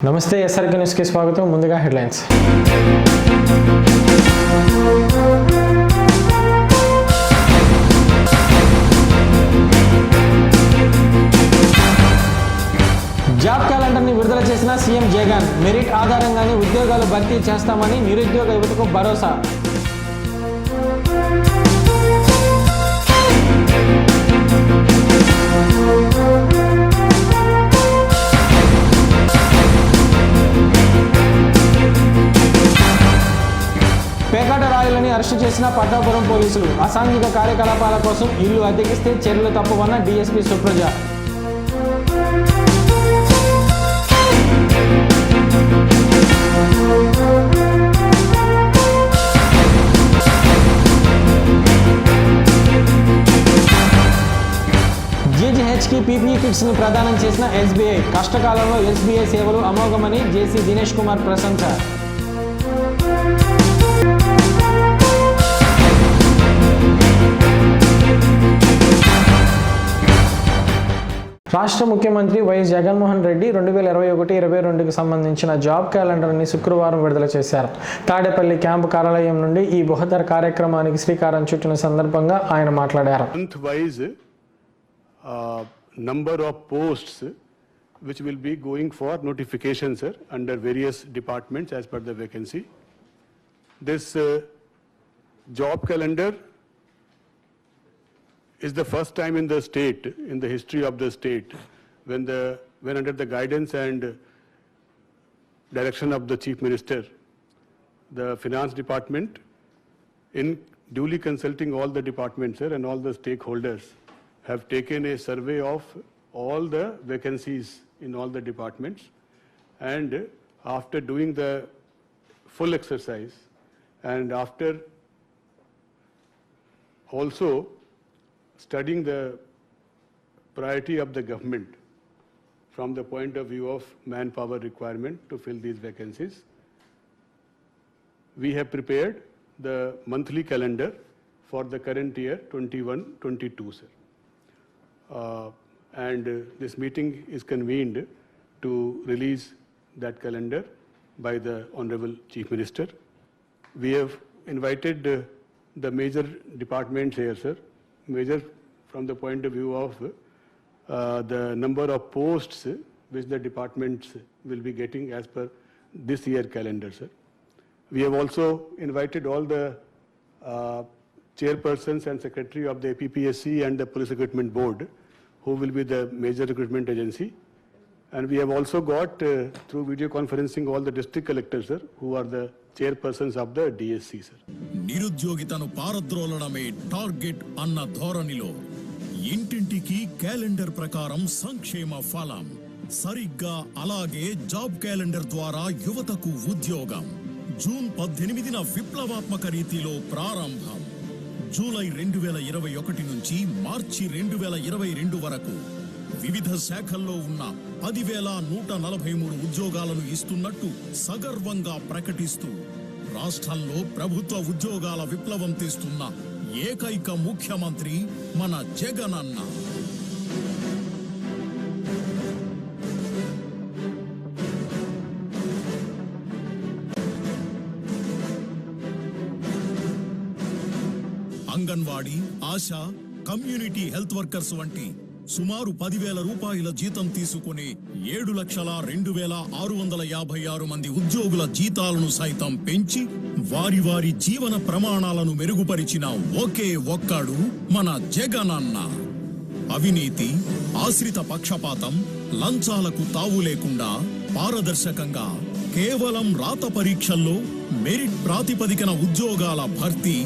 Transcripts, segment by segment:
నమస్తే SRK news కి స్వాగతం. ముందుగా హెడ్లైన్స్. జాబ్ క్యాలెండర్ ని విడుదల చేసిన సీఎం జగన్. మెరిట్ ఆధారంగానే ఉద్యోగాలు భర్తీ చేస్తామని నిరుద్యోగ యువతకు భరోసా. పేకాట రాయులని అరెస్టు చేసిన పట్టాపురం పోలీసులు. అసాంఘిక కార్యకలాపాల కోసం ఇల్లు అద్దెకిస్తే చర్యలు తప్పవన్న డీఎస్పీ సుప్రజ. జీజీహెచ్కి పీపీఈ కిట్స్ ని ప్రదానం చేసిన ఎస్బీఐ. కష్టకాలంలో ఎస్బీఐ సేవలు అమోఘమని జేసీ దినేష్ కుమార్ ప్రశంస. రాష్ట్ర ముఖ్యమంత్రి వైఎస్ జగన్మోహన్ రెడ్డి 2021-22కి సంబంధించిన జాబ్ క్యాలెండర్ని శుక్రవారం విడుదల చేశారు. తాడేపల్లి క్యాంపు కార్యాలయం నుండి ఈ బృహత్తర కార్యక్రమానికి శ్రీకారం చుట్టిన సందర్భంగా ఆయన మాట్లాడారు. Number of posts which will be going for notification, sir, under various departments as per the vacancy. This job calendar is the first time in the state, in the history of the state, when under the guidance and direction of the Chief Minister, the Finance Department, in duly consulting all the departments, sir, and all the stakeholders, have taken a survey of all the vacancies in all the departments, and after doing the full exercise and after also studying the priority of the government from the point of view of manpower requirement to fill these vacancies, we have prepared the monthly calendar for the current year 21-22, sir. And this meeting is convened to release that calendar by the Honorable Chief Minister. We have invited the major departments here, sir. Major from the point of view of the number of posts which the departments will be getting as per this year calendar, sir. We have also invited all the chairpersons and secretary of the APPSC and the Police Recruitment Board, who will be the major recruitment agency. And we have also got through video conferencing all the district collectors, sir, who are the chairpersons of the DSC, sir. నిరుద్యోగితను పారద్రోలడమే target అన్న ధోరణిలో ఇంటింటికి calendar ప్రకారం సంక్షేమ ఫలం. సరిగ్గా అలాగే జాబ్ క్యాలెండర్ ద్వారా యువతకు ఉద్యోగం. జూన్ 18న విప్లవాత్మక రీతిలో ప్రారంభం. జూలై 2021 నుంచి మార్చి 2022 వరకు వివిధ శాఖల్లో ఉన్న 10,143 ఉద్యోగాలను ఇస్తున్నట్టు సగర్వంగా ప్రకటిస్తూ రాష్ట్రంలో ప్రభుత్వ ఉద్యోగాల విప్లవం తెస్తున్న ఏకైక ముఖ్యమంత్రి మన Jagananna. Anganwadi, ASHA, community health workers వంటి సుమారు 10,000 రూపాయల జీతం తీసుకునే 7,02,656 మంది ఉద్యోగుల జీతాలను సైతం పెంచి వారి వారి జీవన ప్రమాణాలను మెరుగుపరిచిన ఒకే ఒక్కడు మన జగనన్న. అవినీతి, ఆశ్రిత పక్షపాతం, లంచాలకు తావు లేకుండా పారదర్శకంగా కేవలం రాత పరీక్షల్లో మెరిట్ ప్రాతిపదికన ఉద్యోగాల భర్తీ,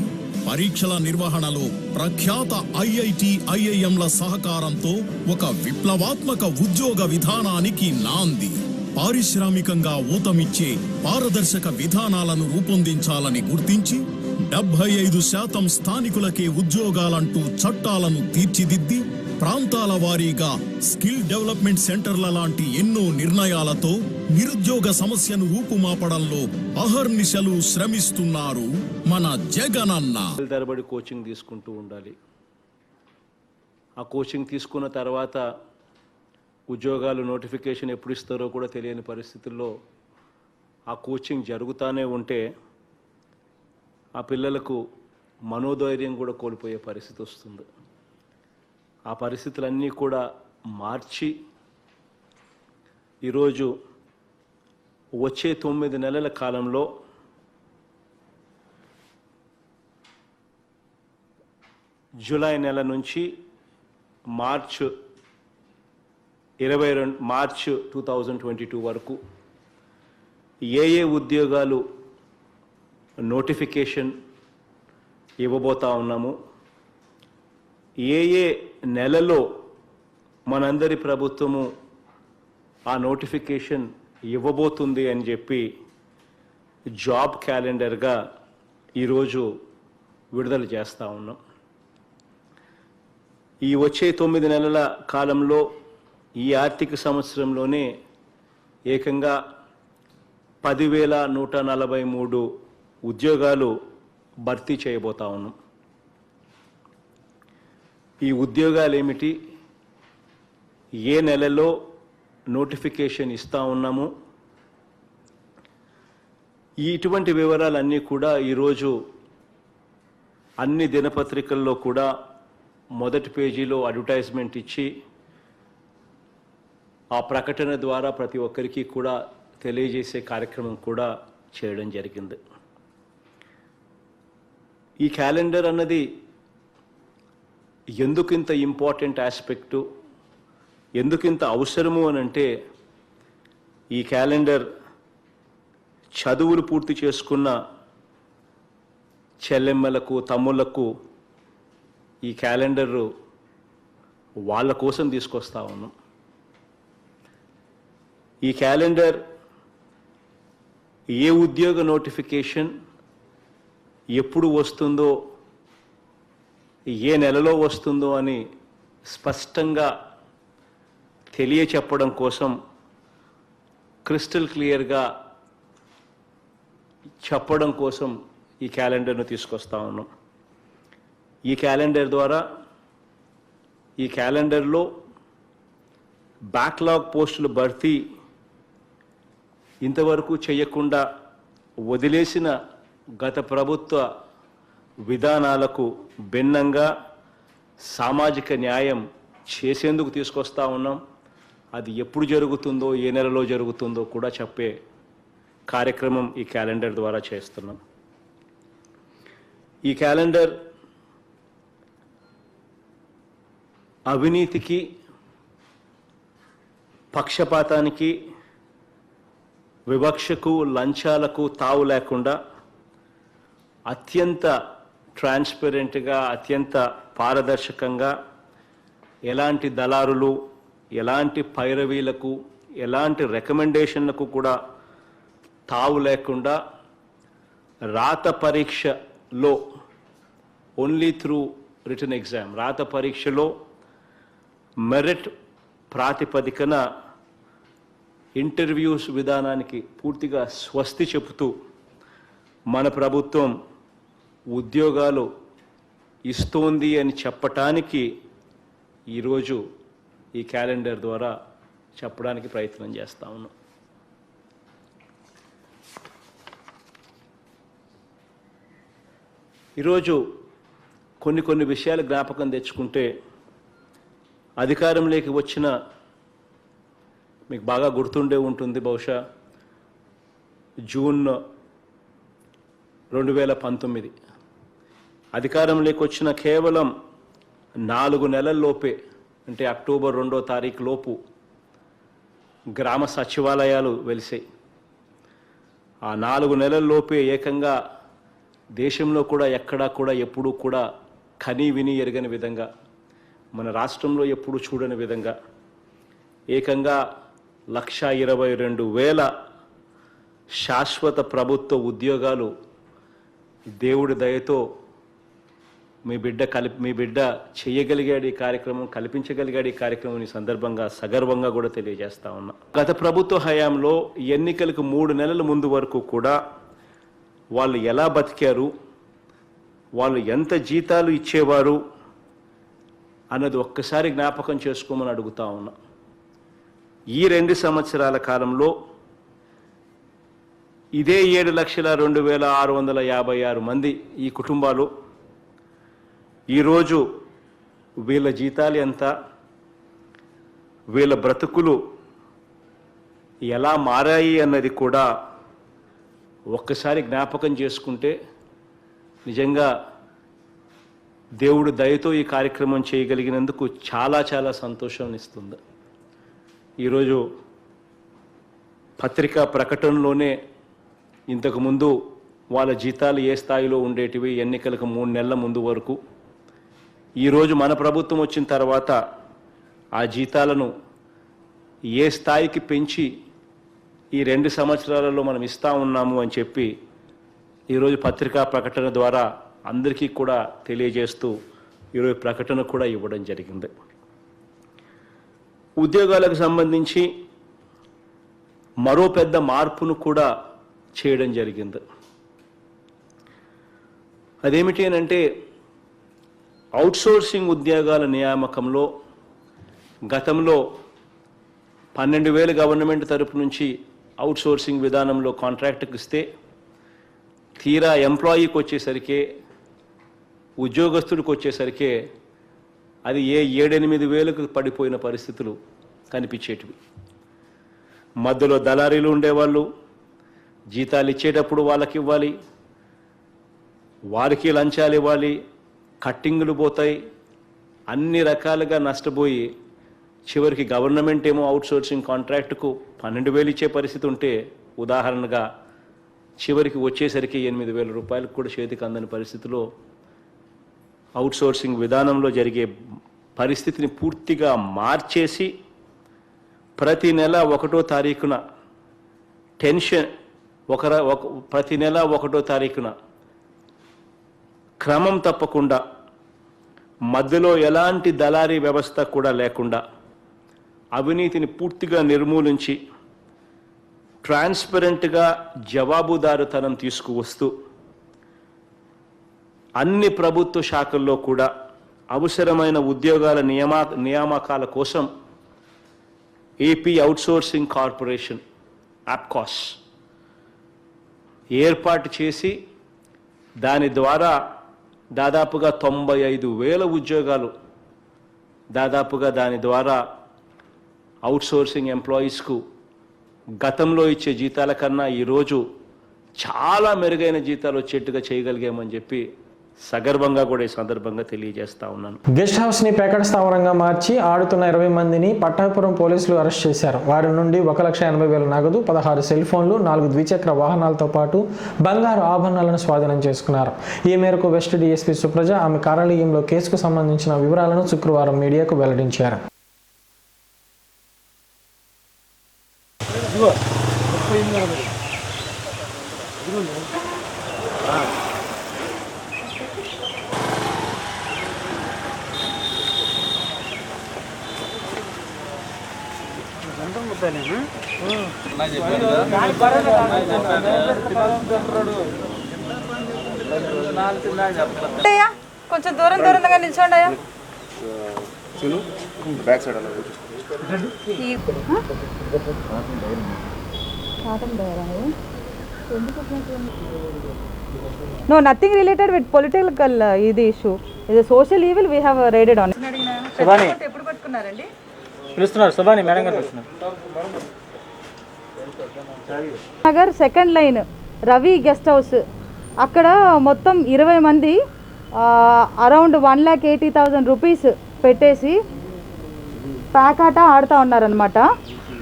పరీక్షల నిర్వహణలో ప్రఖ్యాత ఐఐటి, ఐఐఎంల సహకారంతో ఒక విప్లవాత్మక ఉద్యోగ విధానానికి నాంది. పారిశ్రామికంగా ఊతమిచ్చే పారదర్శక విధానాలను రూపొందించాలని గుర్తించి 75% స్థానికులకే ఉద్యోగాలంటూ చట్టాలను తీర్చిదిద్ది ప్రాంతాల వారీగా స్కిల్ డెవలప్మెంట్ సెంటర్ల లాంటి ఎన్నో నిర్ణయాలతో నిరుద్యోగ సమస్యను రూపుమాపడంలో అహర్నిశలు శ్రమిస్తున్నారు మన జగనన్న. తరబడి కోచింగ్ తీసుకుంటూ ఉండాలి. ఆ కోచింగ్ తీసుకున్న తర్వాత ఉద్యోగాలు నోటిఫికేషన్ ఎప్పుడు ఇస్తారో కూడా తెలియని పరిస్థితుల్లో ఆ కోచింగ్ జరుగుతూనే ఉంటే ఆ పిల్లలకు మనోధైర్యం కూడా కోల్పోయే పరిస్థితి వస్తుంది. ఆ పరిస్థితులన్నీ కూడా మార్చి ఈరోజు వచ్చే 9 నెలల కాలంలో జూలై నెల నుంచి మార్చ్ 2022 వరకు ఏ ఉద్యోగాలు నోటిఫికేషన్ ఇవ్వబోతా ఉన్నాము, ఏ నెలలో మనందరి ప్రభుత్వము ఆ నోటిఫికేషన్ ఇవ్వబోతుంది అని చెప్పి జాబ్ క్యాలెండర్గా ఈరోజు విడుదల చేస్తూ ఉన్నాం. ఈ వచ్చే 9 నెలల కాలంలో ఈ ఆర్థిక సంవత్సరంలోనే ఏకంగా 10,143 ఉద్యోగాలు భర్తీ చేయబోతా ఉన్నాం. ఈ ఉద్యోగాలు ఏమిటి, ఏ నెలలో నోటిఫికేషన్ ఇస్తూ ఉన్నాము, ఇటువంటి వివరాలన్నీ కూడా ఈరోజు అన్ని దినపత్రికల్లో కూడా మొదటి పేజీలో అడ్వర్టైజ్మెంట్ ఇచ్చి ఆ ప్రకటన ద్వారా ప్రతి ఒక్కరికి కూడా తెలియజేసే కార్యక్రమం కూడా చేయడం జరిగింది. ఈ క్యాలెండర్ అన్నది ఎందుకింత ఇంపార్టెంట్ ఆస్పెక్టు, ఎందుకింత అవసరము అని అంటే, ఈ క్యాలెండర్ చదువులు పూర్తి చేసుకున్న చెల్లెమ్మలకు తమ్ముళ్లకు ఈ క్యాలెండరు వాళ్ళ కోసం తీసుకొస్తా ఉన్నాం. ఈ క్యాలెండర్ ఏ ఉద్యోగ నోటిఫికేషన్ ఎప్పుడు వస్తుందో, ఏ నెలలో వస్తుందో అని స్పష్టంగా తెలియచెప్పడం కోసం, క్రిస్టల్ క్లియర్గా చెప్పడం కోసం ఈ క్యాలెండర్ను తీసుకొస్తా ఉన్నాం. ఈ క్యాలెండర్ ద్వారా, ఈ క్యాలెండర్లో బ్యాక్లాగ్ పోస్టుల భర్తీ ఇంతవరకు చేయకుండా వదిలేసిన గత ప్రభుత్వ విధానాలకు భిన్నంగా సామాజిక న్యాయం చేసేందుకు తీసుకొస్తా ఉన్నాం. అది ఎప్పుడు జరుగుతుందో, ఏ నెలలో జరుగుతుందో కూడా చెప్పే కార్యక్రమం ఈ క్యాలెండర్ ద్వారా చేస్తున్నాం. ఈ క్యాలెండర్ అవినీతికి, పక్షపాతానికి, వివక్షకు, లంచాలకు తావు లేకుండా అత్యంత ట్రాన్స్పరెంట్గా, అత్యంత పారదర్శకంగా, ఎలాంటి దళారులు, ఎలాంటి పైరవీలకు, ఎలాంటి రికమెండేషన్లకు కూడా తావు లేకుండా రాత పరీక్షలో ఓన్లీ త్రూ రిటన్ ఎగ్జామ్, రాత పరీక్షలో మెరిట్ ప్రాతిపదికన ఇంటర్వ్యూస్ విధానానికి పూర్తిగా స్వస్తి చెబుతూ మన ప్రభుత్వం ఉద్యోగాలు ఇస్తోంది అని చెప్పటానికి ఈరోజు ఈ క్యాలెండర్ ద్వారా చెప్పడానికి ప్రయత్నం చేస్తా ఉన్నాం. ఈరోజు కొన్ని విషయాలు జ్ఞాపకం తెచ్చుకుంటే, అధికారంలోకి వచ్చిన, మీకు బాగా గుర్తుండే ఉంటుంది బహుశా, జూన్ 2019 అధికారంలోకి వచ్చిన కేవలం 4 నెలల్లోపే, అంటే అక్టోబర్ 2వ తారీఖు లోపు గ్రామ సచివాలయాలు వెలిసాయి. ఆ 4 నెలల్లోపే ఏకంగా దేశంలో కూడా ఎక్కడా కూడా ఎప్పుడూ కూడా కని విని ఎరగని విధంగా, మన రాష్ట్రంలో ఎప్పుడు చూడని విధంగా ఏకంగా 1,22,000 శాశ్వత ప్రభుత్వ ఉద్యోగాలు దేవుడి దయతో మీ బిడ్డ చేయగలిగాడు, ఈ కార్యక్రమం కల్పించగలిగాడు. ఈ కార్యక్రమం ఈ సందర్భంగా సగర్వంగా కూడా తెలియజేస్తా ఉన్నా. గత ప్రభుత్వ హయాంలో ఎన్నికలకు 3 నెలల ముందు వరకు కూడా వాళ్ళు ఎలా బతికారు, వాళ్ళు ఎంత జీతాలు ఇచ్చేవారు అన్నది ఒక్కసారి జ్ఞాపకం చేసుకోమని అడుగుతా ఉన్నా. ఈ 2 సంవత్సరాల కాలంలో ఇదే 7,02,656 మంది ఈ కుటుంబాలు ఈరోజు వీళ్ళ జీతాలు ఎంత, వీళ్ళ బ్రతుకులు ఎలా మారాయి అన్నది కూడా ఒక్కసారి జ్ఞాపకం చేసుకుంటే నిజంగా దేవుడు దయతో ఈ కార్యక్రమం చేయగలిగినందుకు చాలా చాలా సంతోషాన్ని ఇస్తుంది. ఈరోజు పత్రికా ప్రకటనలోనే ఇంతకుముందు వాళ్ళ జీతాలు ఏ స్థాయిలో ఉండేటివి ఎన్నికలకు 3 నెలల ముందు వరకు, ఈరోజు మన ప్రభుత్వం వచ్చిన తర్వాత ఆ జీతాలను ఏ స్థాయికి పెంచి ఈ 2 సంవత్సరాలలో మనం ఇస్తా ఉన్నాము అని చెప్పి ఈరోజు పత్రికా ప్రకటన ద్వారా అందరికీ కూడా తెలియజేస్తూ ఈరోజు ప్రకటన కూడా ఇవ్వడం జరిగింది. ఉద్యోగాలకు సంబంధించి మరో పెద్ద మార్పును కూడా చేయడం జరిగింది. అదేమిటి అంటే అవుట్సోర్సింగ్ ఉద్యోగాల నియామకంలో గతంలో 12,000 గవర్నమెంట్ తరపు నుంచి అవుట్సోర్సింగ్ విధానంలో కాంట్రాక్ట్కి ఇస్తే తీరా ఎంప్లాయీకి వచ్చేసరికి ఉద్యోగస్తుడికి వచ్చేసరికి అది 7-8,000కు పడిపోయిన పరిస్థితులు కనిపించేటివి. మధ్యలో దళారీలు ఉండేవాళ్ళు, జీతాలు ఇచ్చేటప్పుడు వాళ్ళకి ఇవ్వాలి, వారికి లంచాలు ఇవ్వాలి, కట్టింగులు పోతాయి, అన్ని రకాలుగా నష్టపోయి చివరికి గవర్నమెంట్ ఏమో అవుట్సోర్సింగ్ కాంట్రాక్టుకు 12,000 ఇచ్చే పరిస్థితి ఉంటే ఉదాహరణగా చివరికి వచ్చేసరికి 8,000 రూపాయలకు కూడా చేతికి అందని పరిస్థితిలో అవుట్సోర్సింగ్ విధానంలో జరిగే పరిస్థితిని పూర్తిగా మార్చేసి ప్రతి నెల 1వ తారీఖున టెన్షన్ ప్రతి నెల 1వ తారీఖున క్రమం తప్పకుండా మధ్యలో ఎలాంటి దళారీ వ్యవస్థ కూడా లేకుండా అవినీతిని పూర్తిగా నిర్మూలించి ట్రాన్స్పరెంట్గా జవాబుదారుతనం తీసుకువస్తూ అన్ని ప్రభుత్వ శాఖల్లో కూడా అవసరమైన ఉద్యోగాల నియామకాల కోసం ఏపీ అవుట్సోర్సింగ్ కార్పొరేషన్ ఆప్కాస్ ఏర్పాటు చేసి దాని ద్వారా దాదాపుగా 95,000 ఉద్యోగాలు దాదాపుగా దాని ద్వారా అవుట్సోర్సింగ్ ఎంప్లాయీస్కు గతంలో ఇచ్చే జీతాల కన్నా ఈరోజు చాలా మెరుగైన జీతాలు వచ్చేట్టుగా చేయగలిగామని చెప్పి సగర్వంగా కూడా ఈ సందర్భంగా తెలియజేస్తా ఉన్నాను. గెస్ట్ హౌస్ని పేకట స్థావరంగా మార్చి ఆడుతున్న 20 మందిని పట్టాపురం పోలీసులు అరెస్ట్ చేశారు. వారి నుండి 1,80,000 నగదు, 16 సెల్ ఫోన్లు, 4 ద్విచక్ర వాహనాలతో పాటు బంగారు ఆభరణాలను స్వాధీనం చేసుకున్నారు. ఈ మేరకు వెస్ట్ డీఎస్పీ సుప్రజ ఆమె కార్యాలయంలో కేసుకు సంబంధించిన వివరాలను శుక్రవారం మీడియాకు వెల్లడించారు. కొంచెం దూరంగా నిల్చోండి అయ్యా. No, nothing related with political ఇది issue. It is a social evil we have raided on. Subani ఎప్పుడు పట్టుకున్నారండి? పిలుస్తున్నారు, సుబాని మేడం గారు పిలుస్తున్నారు. Nagar second line Ravi guest house అక్కడ మొత్తం 20 మంది అరౌండ్ 1,80,000 రూపీస్ పెట్టేసి ప్యాకాట ఆడుతూ ఉన్నారనమాట.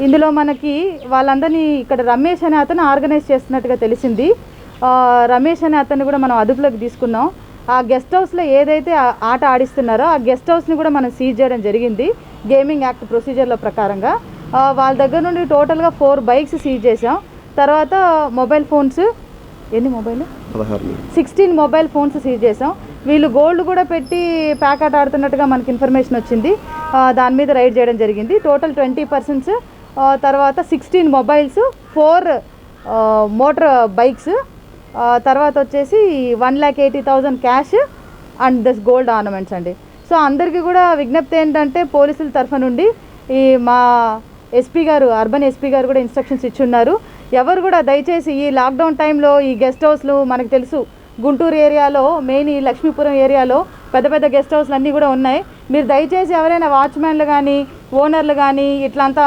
ఇందులో మనకి వాళ్ళందరినీ ఇక్కడ రమేష్ అనే అతను ఆర్గనైజ్ చేస్తున్నట్టుగా తెలిసింది. రమేష్ అనే అతన్ని కూడా మనం అదుపులోకి తీసుకున్నాం. ఆ గెస్ట్ హౌస్లో ఏదైతే ఆట ఆడిస్తున్నారో ఆ గెస్ట్ హౌస్ని కూడా మనం సీజ్ చేయడం జరిగింది గేమింగ్ యాక్ట్ ప్రొసీజర్ల ప్రకారంగా. వాళ్ళ దగ్గర నుండి టోటల్గా 4 బైక్స్ సీజ్ చేసాం. తర్వాత మొబైల్ ఫోన్స్, ఎన్ని మొబైల్ 16 మొబైల్ ఫోన్స్ సీజ్ చేసాం. వీళ్ళు గోల్డ్ కూడా పెట్టి ప్యాకెట్ ఆడుతున్నట్టుగా మనకి ఇన్ఫర్మేషన్ వచ్చింది. దాని మీద రైడ్ చేయడం జరిగింది. టోటల్ 20 పర్సన్స్, తర్వాత 16 మొబైల్స్, 4 మోటార్ బైక్స్, తర్వాత వచ్చేసి 1,80,000 cash and this gold ornaments అండి. సో అందరికీ కూడా విజ్ఞప్తి ఏంటంటే పోలీసుల తరఫు నుండి ఈ మా ఎస్పీ గారు, అర్బన్ ఎస్పీ గారు కూడా ఇన్స్ట్రక్షన్స్ ఇచ్చున్నారు. ఎవరు కూడా దయచేసి ఈ లాక్డౌన్ టైంలో ఈ గెస్ట్ హౌస్లు మనకు తెలుసు, గుంటూరు ఏరియాలో మెయిన్ ఈ లక్ష్మీపురం ఏరియాలో పెద్ద పెద్ద గెస్ట్ హౌస్లు అన్నీ కూడా ఉన్నాయి. మీరు దయచేసి ఎవరైనా వాచ్మెన్లు కానీ ఓనర్లు కానీ ఇట్లంతా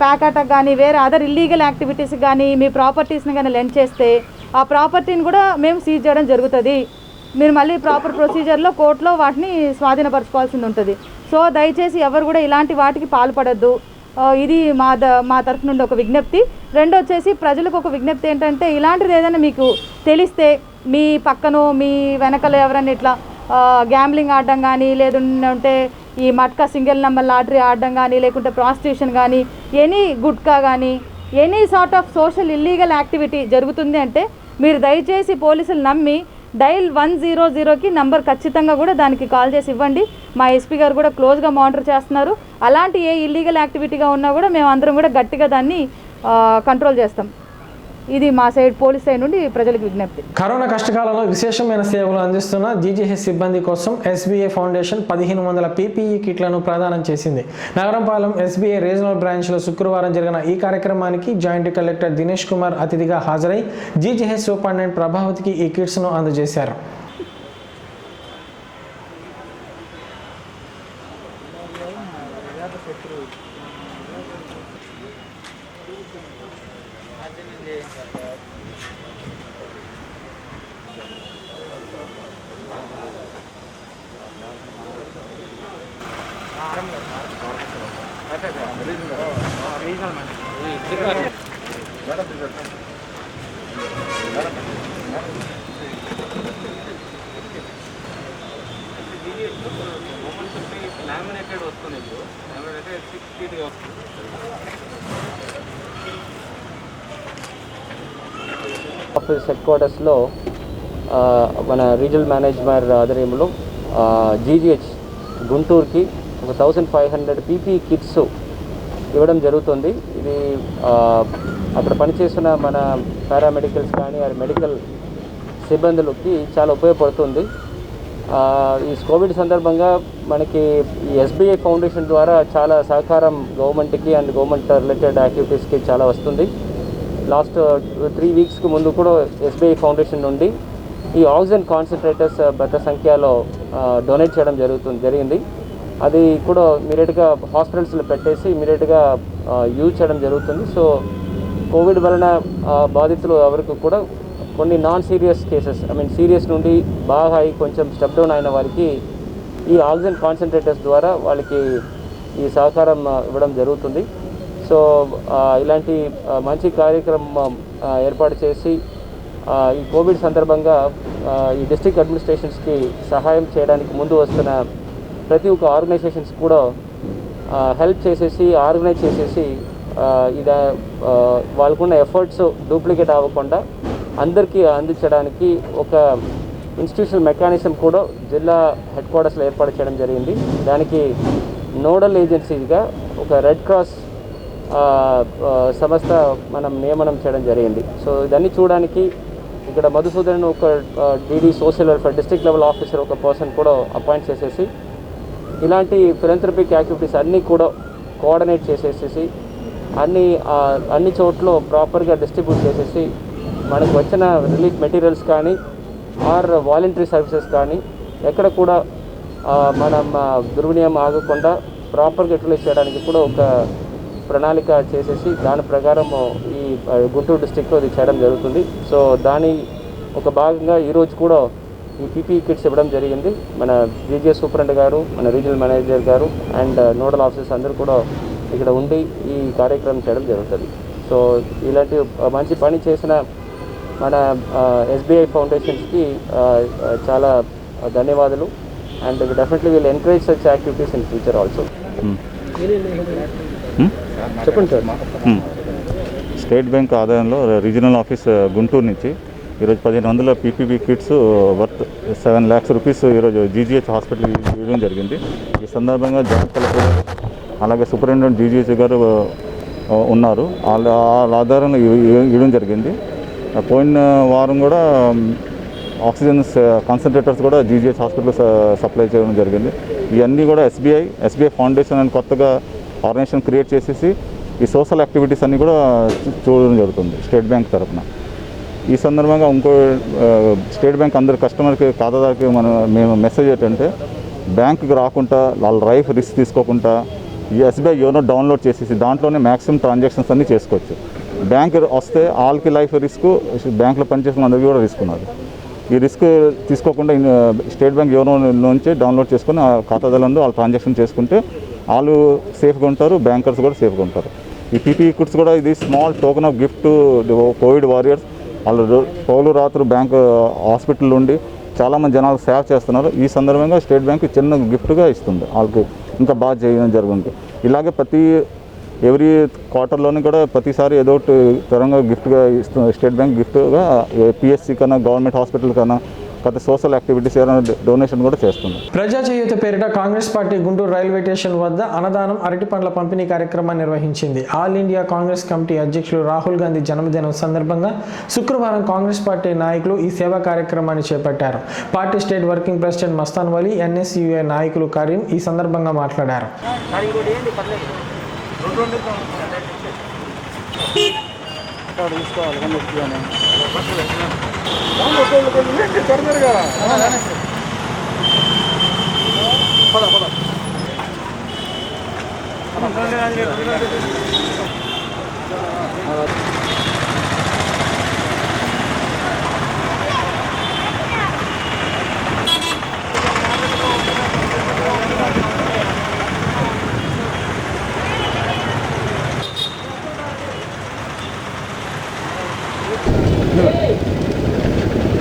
ప్యాకెట్కి కానీ వేరే అదర్ ఇల్లీగల్ యాక్టివిటీస్కి కానీ మీ ప్రాపర్టీస్ని కానీ లెండ్ చేస్తే ఆ ప్రాపర్టీని కూడా మేము సీజ్ చేయడం జరుగుతుంది. మీరు మళ్ళీ ప్రాపర్ ప్రొసీజర్లో కోర్టులో వాటిని స్వాధీనపరచుకోవాల్సింది ఉంటుంది. సో దయచేసి ఎవరు కూడా ఇలాంటి వాటికి పాల్పడద్దు. ఇది మా తరఫు నుండి ఒక విజ్ఞప్తి. రెండొచ్చేసి ప్రజలకు ఒక విజ్ఞప్తి ఏంటంటే, ఇలాంటిది ఏదైనా మీకు తెలిస్తే మీ పక్కనో మీ వెనకలో ఎవరైనా ఇట్లా గ్యాంబ్లింగ్ ఆడడం కానీ, లేదంటే ఈ మట్కా సింగిల్ నెంబర్ లాటరీ ఆడడం కానీ, లేకుంటే ప్రాస్టిట్యూషన్ కానీ, ఎనీ గుట్కా కానీ, any sort of social illegal activity జరుగుతుంది అంటే మీరు దయచేసి పోలీసులు నమ్మి డైల్ 100కి నంబర్ ఖచ్చితంగా కూడా దానికి కాల్ చేసి ఇవ్వండి. మా ఎస్పీ గారు కూడా క్లోజ్గా మానిటర్ చేస్తున్నారు. అలాంటి ఏ ఇల్లీగల్ యాక్టివిటీగా ఉన్నా కూడా మేము అందరం కూడా గట్టిగా దాన్ని కంట్రోల్ చేస్తాం. ఇది మా సైడ్ పోలీస్ సైడ్ నుండి ప్రజలకు విజ్ఞప్తి. కరోనా కష్టకాలంలో విశేషమైన సేవలు అందిస్తున్న జీజీహెచ్ సిబ్బంది కోసం ఎస్బీఐ ఫౌండేషన్ 1500 పీపీఈ కిట్లను ప్రదానం చేసింది. నగరంపాలెం ఎస్బీఐ రీజనల్ బ్రాంచ్లో శుక్రవారం జరిగిన ఈ కార్యక్రమానికి జాయింట్ కలెక్టర్ దినేష్ కుమార్ అతిథిగా హాజరై జీజీహెచ్ సూపరింటెండెంట్ ప్రభావతికి ఈ కిట్స్ను అందజేశారు. ఆఫీస్ హెడ్ క్వార్టర్స్లో మన రీజనల్ మేనేజర్ ఆధ్వర్యంలో జీజీహెచ్ గుంటూరుకి ఒక 1500 పీపీఈ కిట్స్ ఇవ్వడం జరుగుతుంది. ఇది అక్కడ పనిచేస్తున్న మన పారామెడికల్స్ కానీ మెడికల్ సిబ్బందులకి చాలా ఉపయోగపడుతుంది. ఈ కోవిడ్ సందర్భంగా మనకి ఈ ఎస్బీఐ ఫౌండేషన్ ద్వారా చాలా సహకారం గవర్నమెంట్కి అండ్ గవర్నమెంట్ రిలేటెడ్ యాక్టివిటీస్కి చాలా వస్తుంది. లాస్ట్ 3 వీక్స్కి ముందు కూడా ఎస్బీఐ ఫౌండేషన్ నుండి ఈ ఆక్సిజన్ కాన్సన్ట్రేటర్స్ పెద్ద సంఖ్యలో డొనేట్ చేయడం జరిగింది. అది కూడా ఇమీడియట్గా హాస్పిటల్స్లో పెట్టేసి ఇమీడియట్గా యూజ్ చేయడం జరుగుతుంది. సో కోవిడ్ వలన బాధితులు ఎవరికి కూడా కొన్ని నాన్ సీరియస్ కేసెస్ సీరియస్ నుండి బాగా అయి కొంచెం స్టెప్ డౌన్ అయిన వారికి ఈ ఆక్సిజన్ కాన్సన్ట్రేటర్స్ ద్వారా వాళ్ళకి ఈ సహకారం ఇవ్వడం జరుగుతుంది. సో ఇలాంటి మంచి కార్యక్రమం ఏర్పాటు చేసి ఈ కోవిడ్ సందర్భంగా ఈ డిస్ట్రిక్ట్ అడ్మినిస్ట్రేషన్స్కి సహాయం చేయడానికి ముందు వస్తున్న ప్రతి ఒక్క ఆర్గనైజేషన్స్ కూడా హెల్ప్ చేసేసి ఆర్గనైజ్ చేసేసి ఇది వాళ్ళకున్న ఎఫర్ట్స్ డూప్లికేట్ అవ్వకుండా అందరికీ అందించడానికి ఒక ఇన్స్టిట్యూషనల్ మెకానిజం కూడా జిల్లా హెడ్ క్వార్టర్స్లో ఏర్పాటు చేయడం జరిగింది. దానికి నోడల్ ఏజెన్సీగా ఒక రెడ్ క్రాస్ సంస్థ మనం నియమనం చేయడం జరిగింది. సో ఇదన్నీ చూడడానికి ఇక్కడ మధుసూదన్ ఒక DD social welfare district level officer ఒక పర్సన్ కూడా అపాయింట్ చేసేసి ఇలాంటి ఫిలాంథ్రపిక్ యాక్టివిటీస్ అన్నీ కూడా కోఆర్డినేట్ చేసేసి అన్ని చోట్ల ప్రాపర్గా డిస్ట్రిబ్యూట్ చేసేసి మనకు వచ్చిన రిలీఫ్ మెటీరియల్స్ కానీ ఆర్ వాలంటరీ సర్వీసెస్ కానీ ఎక్కడ కూడా మనం దుర్వినియోగం ఆగకుండా ప్రాపర్గా యూటిలైజ్ చేయడానికి కూడా ఒక ప్రణాళిక చేసేసి దాని ప్రకారం ఈ గుంటూరు డిస్ట్రిక్ట్లో ఇది చేయడం జరుగుతుంది. సో దాని ఒక భాగంగా ఈరోజు కూడా ఈ పీపీఈ కిట్స్ ఇవ్వడం జరిగింది. మన జీజీహెచ్ సూపరింటెండెంట్ గారు, మన రీజనల్ మేనేజర్ గారు అండ్ నోడల్ ఆఫీసర్స్ అందరూ కూడా ఇక్కడ ఉండి ఈ కార్యక్రమం చేయడం జరుగుతుంది. సో ఇలాంటి మంచి పని చేసిన మన ఎస్బీఐ ఫౌండేషన్స్కి చాలా ధన్యవాదాలు and definitely will encourage such activities in future also. చెప్పండి సార్. స్టేట్ బ్యాంక్ ఆదాయంలో రీజనల్ ఆఫీస్ గుంటూరు నుంచి ఈరోజు 1500 PPE kits worth 7 lakhs rupees ఈరోజు జీజీహెచ్ హాస్పిటల్ ఇవ్వడం జరిగింది. ఈ సందర్భంగా జాయింట్ కలెక్టర్ అలాగే సూపరింటెండెంట్ జీజీహెచ్ గారు ఉన్నారు. వాళ్ళ ఆధారంలో ఇవ్వడం జరిగింది. పోయిన వారం కూడా ఆక్సిజన్ కాన్సన్ట్రేటర్స్ కూడా జీజీహెచ్ హాస్పిటల్ సప్లై చేయడం జరిగింది. ఇవన్నీ కూడా ఎస్బీఐ ఫౌండేషన్ అని కొత్తగా ఆర్గనైజేషన్ క్రియేట్ చేసేసి ఈ సోషల్ యాక్టివిటీస్ అన్నీ కూడా చూడడం జరుగుతుంది స్టేట్ బ్యాంక్ తరఫున. ఈ సందర్భంగా ఇంకో స్టేట్ బ్యాంక్ అందరి కస్టమర్కి ఖాతాదారుకి మేము మెసేజ్ ఏంటంటే, బ్యాంకుకి రాకుండా వాళ్ళ లైఫ్ రిస్క్ తీసుకోకుండా ఈ ఎస్బీఐ యోనో డౌన్లోడ్ చేసేసి దాంట్లోనే మ్యాక్సిమం ట్రాన్సాక్షన్స్ అన్నీ చేసుకోవచ్చు. బ్యాంక్ వస్తే వాళ్ళకి లైఫ్ రిస్క్, బ్యాంకులో పనిచేసిన అందరికీ కూడా రిస్క్ ఉన్నది. ఈ రిస్క్ తీసుకోకుండా స్టేట్ బ్యాంక్ యోనో నుంచి డౌన్లోడ్ చేసుకొని ఆ ఖాతాదారులందరూ వాళ్ళు ట్రాన్సాక్షన్ చేసుకుంటే వాళ్ళు సేఫ్గా ఉంటారు, బ్యాంకర్స్ కూడా సేఫ్గా ఉంటారు. ఈ పీపీఈ కిట్స్ కూడా ఇది small token of gift to Covid warriors. వాళ్ళు పౌలు రాత్రు బ్యాంక్ హాస్పిటల్ ఉండి చాలామంది జనాలు సేవ చేస్తున్నారు. ఈ సందర్భంగా స్టేట్ బ్యాంక్ చిన్న గిఫ్ట్గా ఇస్తుంది, వాళ్ళకి ఇంకా బాగా చేయడం జరుగుతుంది. ఇలాగే ఎవ్రీ క్వార్టర్లోని కూడా ప్రతిసారి ఏదో ఒకటి తరంగా గిఫ్ట్గా ఇస్తుంది స్టేట్ బ్యాంక్. గిఫ్ట్గా పిఎస్సి కన్నా, గవర్నమెంట్ హాస్పిటల్ కన్నా, కొత్త సోషల్ యాక్టివిటీస్ ఏమైనా డొనేషన్ కూడా చేస్తుంది. ప్రజా చేయూత పేరిట Congress party Guntur railway station వద్ద అన్నదానం, అరటి పండ్ల పంపిణీ కార్యక్రమాన్ని నిర్వహించింది. ఆల్ ఇండియా కాంగ్రెస్ కమిటీ అధ్యక్షులు రాహుల్ గాంధీ జన్మదినం సందర్భంగా శుక్రవారం కాంగ్రెస్ పార్టీ నాయకులు ఈ సేవా కార్యక్రమాన్ని చేపట్టారు. Party state working president Mastan Vali, NSUI నాయకులు కరీం ఈ సందర్భంగా మాట్లాడారు.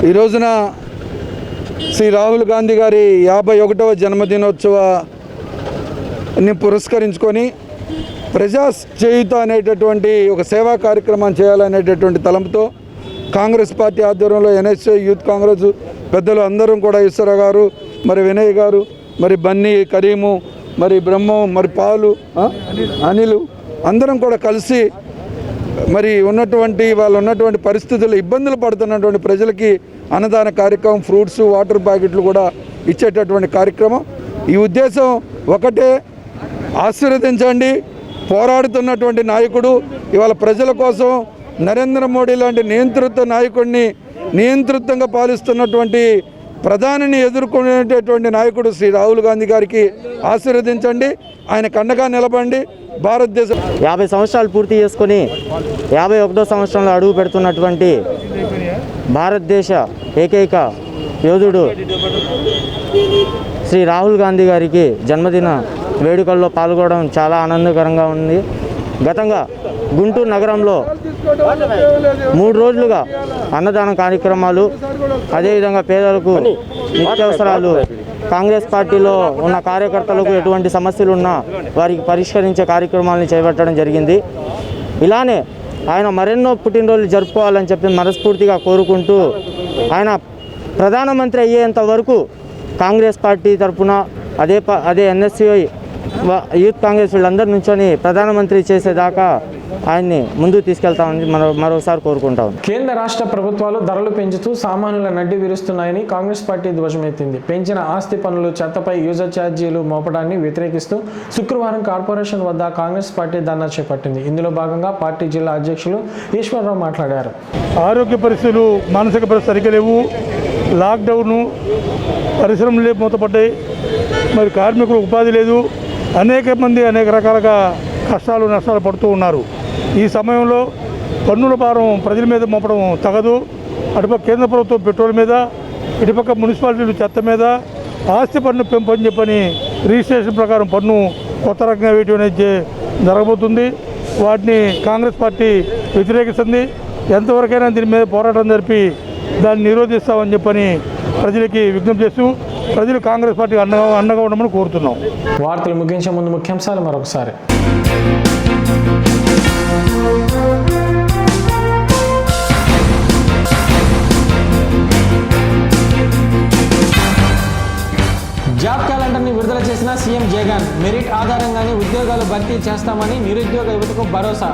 ఈ రోజున శ్రీ రాహుల్ గాంధీ గారి 51వ జన్మదినోత్సవాన్ని పురస్కరించుకొని ప్రజా చేయూత అనేటటువంటి ఒక సేవా కార్యక్రమాన్ని చేయాలనేటటువంటి తలంపుతో కాంగ్రెస్ పార్టీ ఆధ్వర్యంలో ఎన్ఎస్ఐ యూత్ కాంగ్రెస్ పెద్దలు అందరం కూడా ఈశ్వర గారు, మరి వినయ్ గారు, మరి బన్నీ, కరీము, మరి బ్రహ్మం, మరి పాలు, అనిలు అందరం కూడా కలిసి మరి వాళ్ళు ఉన్నటువంటి పరిస్థితుల్లో ఇబ్బందులు పడుతున్నటువంటి ప్రజలకి అన్నదాన కార్యక్రమం, ఫ్రూట్స్, వాటర్ ప్యాకెట్లు కూడా ఇచ్చేటటువంటి కార్యక్రమం. ఈ ఉద్దేశం ఒకటే, ఆశీర్వదించండి. పోరాడుతున్నటువంటి నాయకుడు, ఇవాళ ప్రజల కోసం నరేంద్ర మోడీ లాంటి నియంతృత్వ నాయకుడిని, నియంతృత్వంగా పాలిస్తున్నటువంటి ప్రధానిని ఎదుర్కొనేటటువంటి నాయకుడు శ్రీ రాహుల్ గాంధీ గారికి ఆశీర్వదించండి. ఆయన కండగా నిలబండి. భారతదేశం 50 సంవత్సరాలు పూర్తి చేసుకొని 51వ సంవత్సరంలో అడుగు పెడుతున్నటువంటి భారతదేశ ఏకైక యోధుడు శ్రీ రాహుల్ గాంధీ గారికి జన్మదిన వేడుకల్లో పాల్గొనడం చాలా ఆనందకరంగా ఉంది. గతంగా గుంటూరు నగరంలో 3 రోజులుగా అన్నదాన కార్యక్రమాలు, అదేవిధంగా పేదలకు నిత్యావసరాలు, కాంగ్రెస్ పార్టీలో ఉన్న కార్యకర్తలకు ఎటువంటి సమస్యలు ఉన్నా వారికి పరిష్కరించే కార్యక్రమాలను చేపట్టడం జరిగింది. ఇలానే ఆయన మరెన్నో పుట్టినరోజులు జరుపుకోవాలని చెప్పి మనస్ఫూర్తిగా కోరుకుంటూ, ఆయన ప్రధానమంత్రి అయ్యేంత వరకు కాంగ్రెస్ పార్టీ తరఫున అదే ఎన్ఎస్యుఐ యూత్ కాంగ్రెస్ వీళ్ళందరి నుంచొని ప్రధానమంత్రి చేసేదాకా ఆయన్ని ముందుకు తీసుకెళ్తామని మరోసారి కోరుకుంటాం. కేంద్ర రాష్ట్ర ప్రభుత్వాలు ధరలు పెంచుతూ సామాన్యుల నడ్డి విరుస్తున్నాయని కాంగ్రెస్ పార్టీ ధ్వజమెత్తింది. పెంచిన ఆస్తి పన్నులు, చెత్తపై యూజర్ ఛార్జీలు మోపడాన్ని వ్యతిరేకిస్తూ శుక్రవారం కార్పొరేషన్ వద్ద కాంగ్రెస్ పార్టీ ధర్నా చేపట్టింది. ఇందులో భాగంగా పార్టీ జిల్లా అధ్యక్షులు ఈశ్వరరావు మాట్లాడారు. ఆరోగ్య పరిస్థితులు, మానసిక పరిస్థితులు సరిగ్గా లేవు. లాక్డౌను, పరిశ్రమలు మూతపడ్డాయి. మరి కార్మికులకు ఉపాధి లేదు. అనేక మంది అనేక రకాలుగా కష్టాలు, నష్టాలు పడుతూ ఉన్నారు. ఈ సమయంలో పన్నుల భారం ప్రజల మీద మోపడం తగదు. అటుపక్క కేంద్ర ప్రభుత్వం పెట్రోల్ మీద, ఇటుపక్క మున్సిపాలిటీలు చెత్త మీద ఆస్తి పన్ను పెంపు అని చెప్పని రిజిస్ట్రేషన్ ప్రకారం పన్ను కొత్త రకంగా వేయటం అనేది జరగబోతుంది. వాటిని కాంగ్రెస్ పార్టీ వ్యతిరేకిస్తుంది. ఎంతవరకైనా దీని మీద పోరాటం జరిపి దాన్ని నిరోధిస్తామని చెప్పని ప్రజలకి విజ్ఞప్తి చేస్తూ ప్రజలు కాంగ్రెస్ పార్టీ అండగా ఉండమని కోరుతున్నాం. వార్తలు ముగించే ముందు ముఖ్యాంశాలు మరొకసారి. జాబ్ క్యాలెండర్ని విడుదల చేసిన సీఎం జగన్. మెరిట్ ఆధారంగానే ఉద్యోగాలు భర్తీ చేస్తామని నిరుద్యోగ యువతకు భరోసా.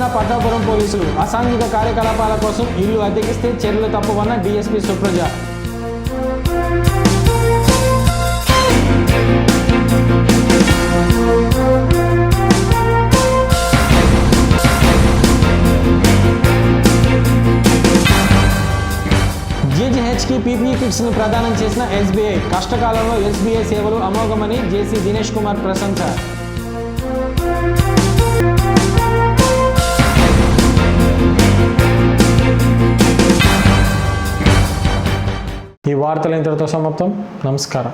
జిల్లా పట్టాపురం పోలీసులు అసాంఘిక కార్యకలాపాల కోసం ఇల్లు అద్దెకిస్తే చర్యలు తప్పవన్న డీఎస్పీ సుప్రజ. జీజీహెచ్కి పీపీఈ కిట్స్ని ప్రదానం చేసిన ఎస్బీఐ. కష్టకాలంలో ఎస్బీఐ సేవలు అమోఘమని జేసీ దినేష్ కుమార్ ప్రశంస. ఈ వార్తలు ఇంతటితో సమాప్తం. నమస్కారం.